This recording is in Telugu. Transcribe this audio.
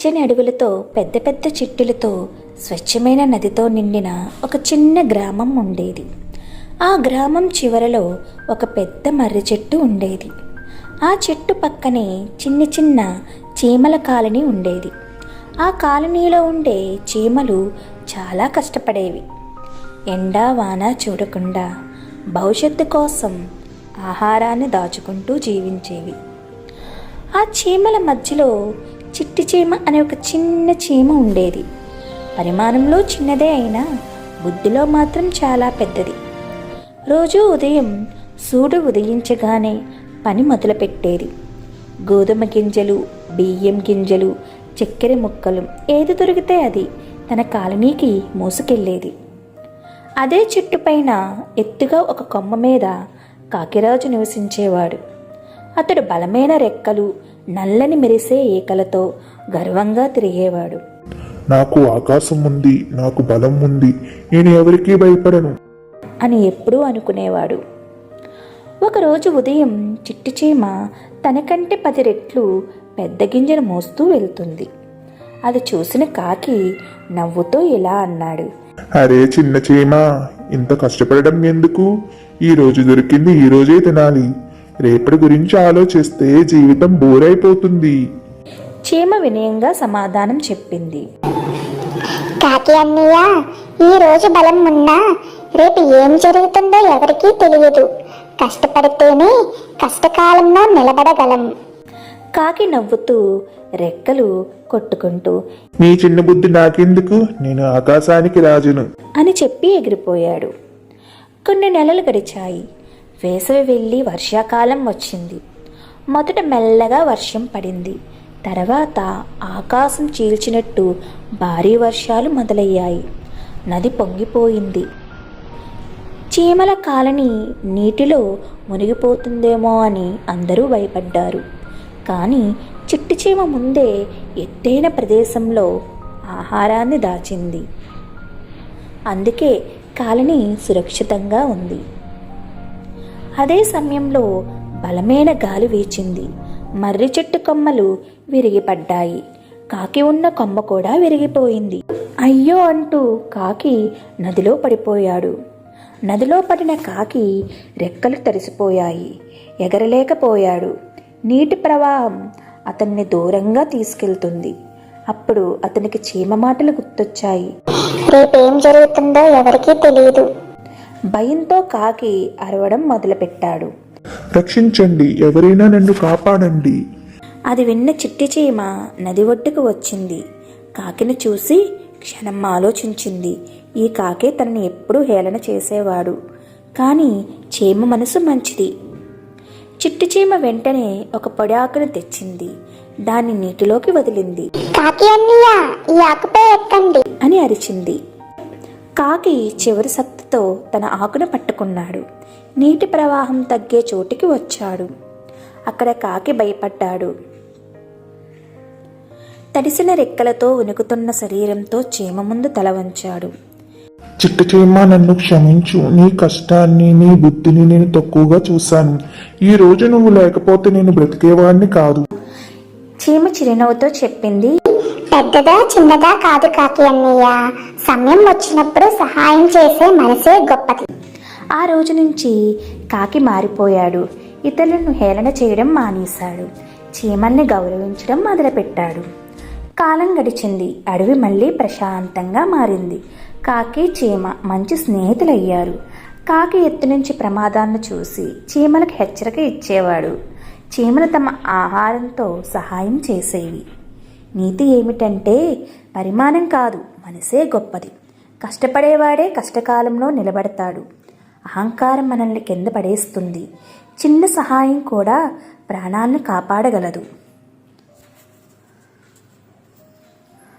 పచ్చని అడవులతో పెద్ద పెద్ద చెట్టులతో స్వచ్ఛమైన నదితో నిండిన ఒక చిన్న గ్రామం ఉండేది. ఆ గ్రామం చివరలో ఒక పెద్ద మర్రి చెట్టు ఉండేది. ఆ చెట్టు పక్కనే చిన్న చిన్న చీమల కాలనీ ఉండేది. ఆ కాలనీలో ఉండే చీమలు చాలా కష్టపడేవి. ఎండా వాన చూడకుండా భవిష్యత్తు కోసం ఆహారాన్ని దాచుకుంటూ జీవించేవి. ఆ చీమల మధ్యలో చిట్టి చీమ అనే ఒక చిన్న చీమ ఉండేది. పరిమాణంలో చిన్నదే అయినా బుద్ధిలో మాత్రం చాలా పెద్దది. రోజు ఉదయం సూర్యుడు ఉదయించగానే పని మొదలుపెట్టేది. గోధుమ గింజలు, బియ్యం గింజలు, చక్కెర ముక్కలు ఏది దొరికితే అది తన కాలనీకి మోసుకెళ్ళేది. అదే చెట్టు పైన ఎత్తుగా ఒక కొమ్మ మీద కాకిరాజు నివసించేవాడు. అతడు బలమైన రెక్కలు, నల్లని మెరిసే ఈకలతో గర్వంగా తిరిగేవాడు. నాకు ఆకాశం ఉంది, నాకు బలం ఉంది, నేను ఎవరికీ భయపడను అని ఎప్పుడూ అనుకునేవాడు. ఒకరోజు ఉదయం చిట్టి చీమ తనకంటే 10 రెట్లు పెద్ద గింజను మోస్తూ వెళ్తుంది. అది చూసిన కాకి నవ్వుతో ఇలా అన్నాడు, అరే చిన్న చీమ, ఇంత కష్టపడడం ఎందుకు? ఈ రోజు దొరికింది ఈ రోజే తినాలి. రేపటి గురించి ఆలోచిస్తే జీవితం బోరైపోతుంది. చీమ వినయంగా సమాధానం చెప్పింది. కాకి అన్నయ్య, ఈ రోజు బలం ఉన్నా రేపు ఏం జరుగుతుందో ఎవరికీ తెలియదు. కష్టపడితేనే కష్టకాలంలో నిలబడగలం. కాకి నవ్వుతూ రెక్కలు కొట్టుకుంటూ నీ చిన్న బుద్ధి నాకెందుకు, నేను ఆకాశానికి రాజును అని చెప్పి ఎగిరిపోయాడు. కొన్ని నెలలు గడిచాయి. వేసవి వెళ్ళి వర్షాకాలం వచ్చింది. మొదట మెల్లగా వర్షం పడింది. తర్వాత ఆకాశం చీల్చినట్టు భారీ వర్షాలు మొదలయ్యాయి. నది పొంగిపోయింది. చీమల కాలనీ నీటిలో మునిగిపోతుందేమో అని అందరూ భయపడ్డారు. కానీ చిట్టి చీమ ముందే ఎత్తైన ప్రదేశంలో ఆహారాన్ని దాచింది. అందుకే కాలనీ సురక్షితంగా ఉంది. అదే సమయంలో బలమైన గాలి వీచింది. మర్రి చెట్టు కొమ్మలు విరిగిపడ్డాయి. కాకి ఉన్న కొమ్మ కూడా విరిగిపోయింది. అయ్యో అంటూ కాకి నదిలో పడిపోయాడు. నదిలో పడిన కాకి రెక్కలు తడిసిపోయాయి. ఎగరలేకపోయాడు. నీటి ప్రవాహం అతన్ని దూరంగా తీసుకెళ్తుంది. అప్పుడు అతనికి చీమ మాటలు గుర్తొచ్చాయి. రేపేం జరుగుతుందో ఎవరికీ తెలియదు. భయంతో కాకి అరవడం మొదలుపెట్టాడు. రక్షించండి, ఎవరైనా నన్ను కాపాడండి. అది విన్న చిట్టి చీమ నది ఒడ్డుకు వచ్చింది. కాకిని చూసి క్షణం ఆలోచించింది. ఈ కాకే తనని ఎప్పుడూ హేళన చేసేవాడు. కానీ చీమ మనసు మంచిది. చిట్టి చీమ వెంటనే ఒక పొడి ఆకును తెచ్చింది. దాన్ని నీటిలోకి వదిలింది. కాకి అన్నయ్య, ఈ ఆకుపై ఎక్కండి అని అరిచింది. కాకి చివరి శక్తితో తన ఆకును పట్టుకున్నాడు. నీటి ప్రవాహం తగ్గే చోటికి వచ్చాడు. అక్కడ కాకి భయపడ్డాడు. తడిసిన రెక్కలతో వణుకుతున్న శరీరంతో చీమ ముందు తల వంచాడు. చిట్ట చీమ, నన్ను క్షమించు. నీ కష్టాన్ని, నీ బుద్ధిని నేను తక్కువగా చూశాను. ఈ రోజు నువ్వు లేకపోతే నేను బ్రతికేవాడిని కాదు. చీమ చిరునవ్వుతో చెప్పింది, పెద్దదా చిన్నదా కాదు కాకి అన్నయ్య, సమయం వచ్చినప్పుడు సహాయం చేసే మనసే గొప్పది. ఆ రోజు నుంచి కాకి మారిపోయాడు. ఇతరులను హేళన చేయడం మానేశాడు. చీమల్ని గౌరవించడం మొదలుపెట్టాడు. కాలం గడిచింది. అడవి మళ్ళీ ప్రశాంతంగా మారింది. కాకి చీమ మంచి స్నేహితులయ్యారు. కాకి ఎత్తు నుంచి ప్రమాదాన్ని చూసి చీమలకు హెచ్చరిక ఇచ్చేవాడు. చీమలు తమ ఆహారంతో సహాయం చేసేవి. నీతి ఏమిటంటే పరిమాణం కాదు, మనసే గొప్పది. కష్టపడేవాడే కష్టకాలంలో నిలబడతాడు. అహంకారం మనల్ని కింద పడేస్తుంది. చిన్న సహాయం కూడా ప్రాణాలను కాపాడగలదు.